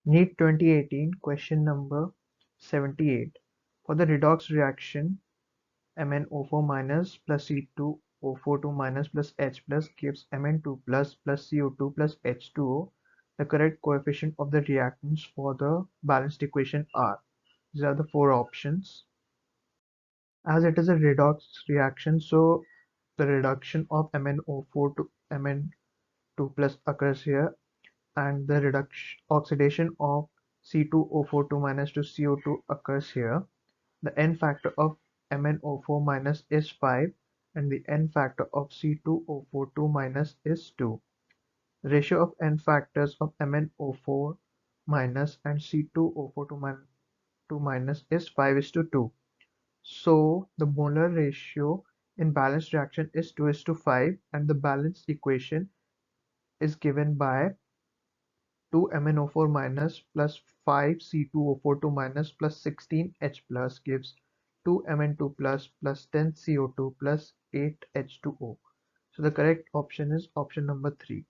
NEET 2018 question number 78. For the redox reaction MnO4 minus plus C2O42 minus plus H plus gives Mn2 plus CO2 plus H2O. The correct coefficient of the reactants for the balanced equation are. These are the four options. As it is a redox reaction, so the reduction of MnO4 to Mn2 plus occurs here, and the reduction oxidation of C2O42 minus to CO2 occurs here. The N factor of MnO4 minus is 5 and the N factor of C2O42 minus is 2. The ratio of N factors of MnO4 minus and C2O42 minus is 5:2. So the molar ratio in balanced reaction is 2:5, and the balanced equation is given by 2 MnO4 minus plus 5 C2O42 minus plus 16 H plus gives 2 Mn2 plus 10 CO2 plus 8 H2O. So the correct option is option number 3.